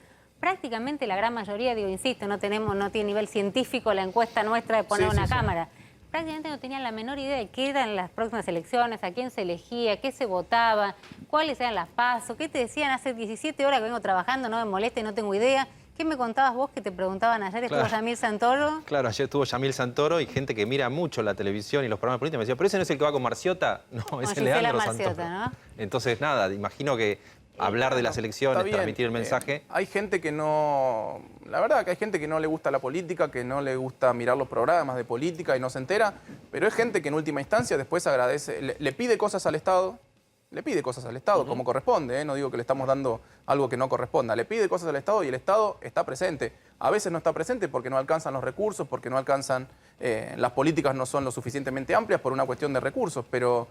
Prácticamente la gran mayoría, digo, insisto, no tiene nivel científico la encuesta nuestra de poner una cámara. Prácticamente no tenían la menor idea de qué eran las próximas elecciones, a quién se elegía, qué se votaba, cuáles eran las pasos, qué te decían hace 17 horas que vengo trabajando, no me moleste, no tengo idea. ¿Qué me contabas vos que te preguntaban ayer? ¿Estuvo Yamil Santoro? Claro, ayer estuvo Yamil Santoro y gente que mira mucho la televisión y los programas políticos me decía, ¿pero ese no es el que va con Marciota? No, es el Leandro Santoro. ¿No? Entonces, nada, imagino que hablar de las elecciones, transmitir el mensaje. Hay gente que no... La verdad que hay gente que no le gusta la política, que no le gusta mirar los programas de política y no se entera, pero es gente que en última instancia después agradece, le pide cosas al Estado, como corresponde, no digo que le estamos dando algo que no corresponda, le pide cosas al Estado y el Estado está presente. A veces no está presente porque no alcanzan los recursos, porque no alcanzan, las políticas no son lo suficientemente amplias por una cuestión de recursos, pero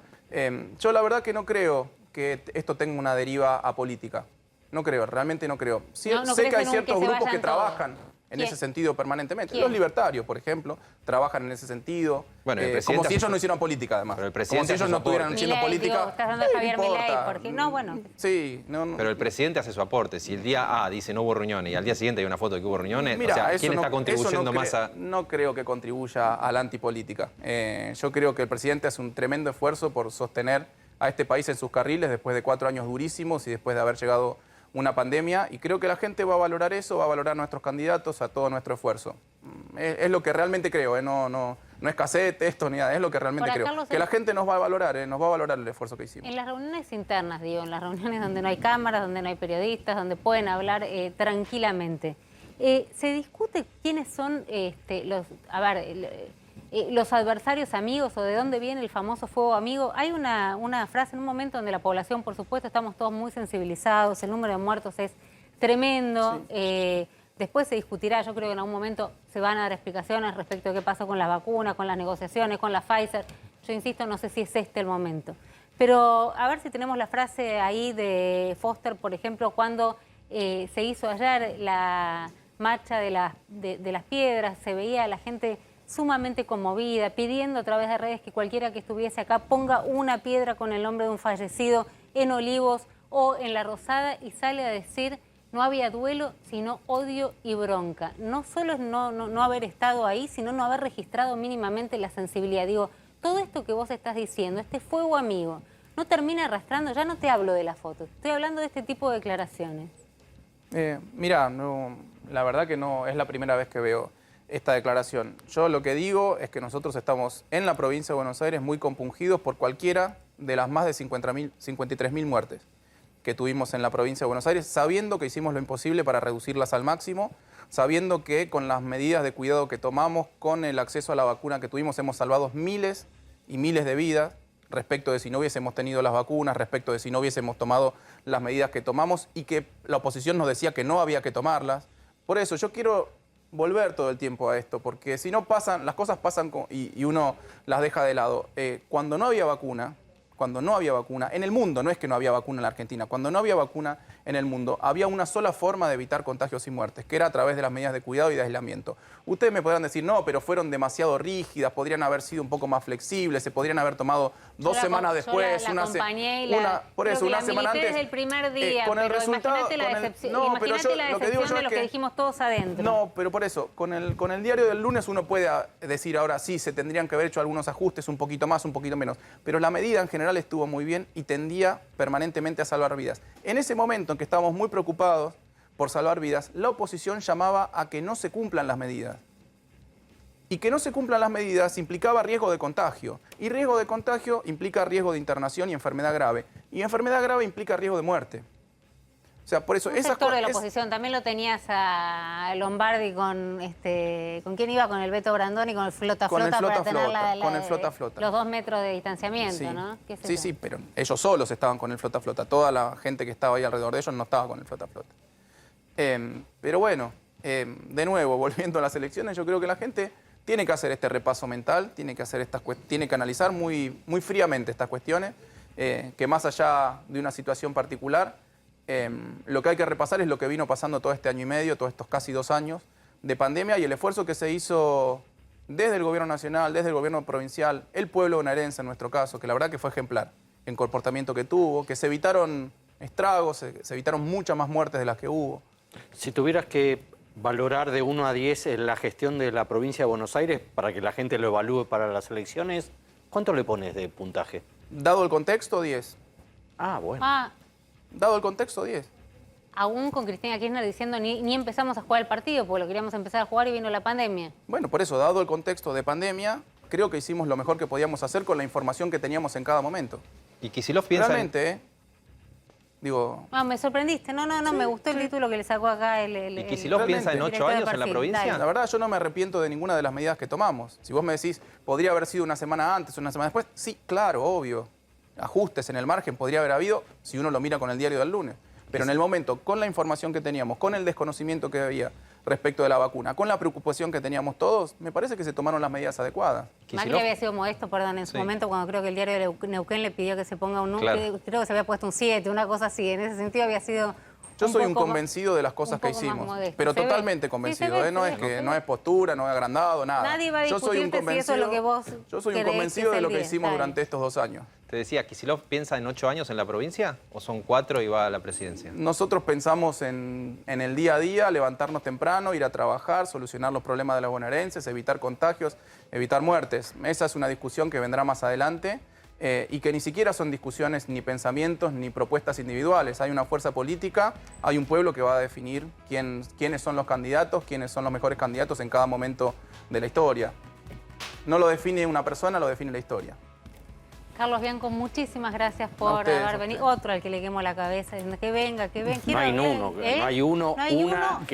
yo la verdad que no creo que esto tenga una deriva apolítica. No creo, realmente no creo. Sí, sé que hay ciertos grupos que trabajan en ese sentido permanentemente. Los libertarios, por ejemplo, trabajan en ese sentido. Bueno, como si ellos no hicieran política, además. Como si ellos no estuvieran haciendo política. Estás hablando de Javier Milei, porque no, bueno. Sí, Pero el presidente hace su aporte. Si el día A dice no hubo reuniones y al día siguiente hay una foto de que hubo reuniones, mira, o sea, ¿quién está contribuyendo más a...? No creo que contribuya a la antipolítica. Yo creo que el presidente hace un tremendo esfuerzo por sostener a este país en sus carriles después de 4 años durísimos y después de haber llegado una pandemia, y creo que la gente va a valorar eso, va a valorar a nuestros candidatos, a todo nuestro esfuerzo. Es lo que realmente creo, no es cassette, esto ni nada, es lo que realmente creo. Carlos, que la gente nos va a valorar el esfuerzo que hicimos. En las reuniones internas, digo, en las reuniones donde no hay cámaras, donde no hay periodistas, donde pueden hablar tranquilamente, ¿se discute quiénes son los adversarios amigos o de dónde viene el famoso fuego amigo? Hay una frase en un momento donde la población, por supuesto, estamos todos muy sensibilizados, el número de muertos es tremendo, después se discutirá, yo creo que en algún momento se van a dar explicaciones respecto a qué pasó con las vacunas, con las negociaciones, con la Pfizer. Yo insisto, no sé si es este el momento. Pero a ver si tenemos la frase ahí de Foster, por ejemplo, cuando se hizo ayer la marcha de las piedras, se veía a la gente sumamente conmovida, pidiendo a través de redes que cualquiera que estuviese acá ponga una piedra con el nombre de un fallecido en Olivos o en La Rosada, y sale a decir, no había duelo, sino odio y bronca. No solo es no haber estado ahí, sino no haber registrado mínimamente la sensibilidad. Digo, todo esto que vos estás diciendo, este fuego amigo, no termina arrastrando, ya no te hablo de la foto, estoy hablando de este tipo de declaraciones. Mira, la verdad que no es la primera vez que veo esta declaración. Yo lo que digo es que nosotros estamos en la provincia de Buenos Aires muy compungidos por cualquiera de las más de 53.000 muertes que tuvimos en la provincia de Buenos Aires, sabiendo que hicimos lo imposible para reducirlas al máximo, sabiendo que con las medidas de cuidado que tomamos, con el acceso a la vacuna que tuvimos, hemos salvado miles y miles de vidas respecto de si no hubiésemos tenido las vacunas, respecto de si no hubiésemos tomado las medidas que tomamos y que la oposición nos decía que no había que tomarlas. Por eso yo quiero volver todo el tiempo a esto, porque si no pasan, las cosas pasan y uno las deja de lado. Cuando no había vacuna, cuando no había vacuna, en el mundo, no es que no había vacuna en la Argentina, cuando no había vacuna en el mundo, había una sola forma de evitar contagios y muertes, que era a través de las medidas de cuidado y de aislamiento. Ustedes me podrán decir, no, pero fueron demasiado rígidas, podrían haber sido un poco más flexibles, se podrían haber tomado 2 semanas después, una semana antes. Desde el primer día, con el pero resultado, imagínate la decepción, no, pero imagínate la lo que digo decepción yo de es lo que dijimos todos adentro. No, pero por eso, con el diario del lunes uno puede decir ahora sí, se tendrían que haber hecho algunos ajustes, un poquito más, un poquito menos, pero la medida en general estuvo muy bien y tendía permanentemente a salvar vidas. En ese momento en que estábamos muy preocupados por salvar vidas, la oposición llamaba a que no se cumplan las medidas. Y que no se cumplan las medidas implicaba riesgo de contagio. Y riesgo de contagio implica riesgo de internación y enfermedad grave. Y enfermedad grave implica riesgo de muerte. O sea, por eso... Un sector de la oposición, también lo tenías a Lombardi con quién iba, con el Beto Brandoni, con el flota-flota para tener con el flota-flota. los 2 metros de distanciamiento, sí. ¿no? Sí, pero ellos solos estaban con el flota-flota. Toda la gente que estaba ahí alrededor de ellos no estaba con el flota-flota. Pero bueno, de nuevo, volviendo a las elecciones, yo creo que la gente tiene que hacer este repaso mental, tiene que analizar muy, muy fríamente estas cuestiones, que más allá de una situación particular, lo que hay que repasar es lo que vino pasando todo este año y medio, todos estos casi 2 años de pandemia y el esfuerzo que se hizo desde el gobierno nacional, desde el gobierno provincial, el pueblo bonaerense en nuestro caso, que la verdad que fue ejemplar en comportamiento que tuvo, que se evitaron estragos, se evitaron muchas más muertes de las que hubo. Si tuvieras que valorar de 1 a 10 la gestión de la provincia de Buenos Aires para que la gente lo evalúe para las elecciones, ¿cuánto le pones de puntaje? Dado el contexto, 10. Ah, bueno. Dado el contexto, 10. Aún con Cristina Kirchner diciendo ni empezamos a jugar el partido, porque lo queríamos empezar a jugar y vino la pandemia. Bueno, por eso, dado el contexto de pandemia, creo que hicimos lo mejor que podíamos hacer con la información que teníamos en cada momento. Y Kicillof piensa... Realmente, digo... No, me sorprendiste. No, me gustó el título que le sacó acá el ¿Y Kicillof piensa en 8 años en la provincia? Dale. La verdad, yo no me arrepiento de ninguna de las medidas que tomamos. Si vos me decís, podría haber sido una semana antes, una semana después, sí, claro, obvio. Ajustes en el margen podría haber habido si uno lo mira con el diario del lunes. Pero en el momento, con la información que teníamos, con el desconocimiento que había respecto de la vacuna, con la preocupación que teníamos todos, me parece que se tomaron las medidas adecuadas. Macri había sido modesto, perdón, en su momento cuando creo que el diario de Neuquén le pidió que se ponga un Claro. creo que se había puesto un 7, una cosa así. En ese sentido había sido... Yo soy un poco convencido de las cosas que un poco más hicimos, modesto. pero Se ve. totalmente Sí, convencido. se ve, No se es ve. que no es postura, no es agrandado, nada. Nadie va a Yo soy un discutirte si eso es lo que vos Yo soy un querés convencido que de es lo el que 10, hicimos dale. durante estos 2 años. Te decía, ¿Kicillof piensa en 8 años en la provincia o son 4 y va a la presidencia? Nosotros pensamos en el día a día, levantarnos temprano, ir a trabajar, solucionar los problemas de los bonaerenses, evitar contagios, evitar muertes. Esa es una discusión que vendrá más adelante y que ni siquiera son discusiones, ni pensamientos, ni propuestas individuales. Hay una fuerza política, hay un pueblo que va a definir quiénes son los candidatos, quiénes son los mejores candidatos en cada momento de la historia. No lo define una persona, lo define la historia. Carlos Bianco, muchísimas gracias por ustedes, haber venido. Otro al que le quemo la cabeza, diciendo que venga, que venga. No hay uno, no hay uno, una que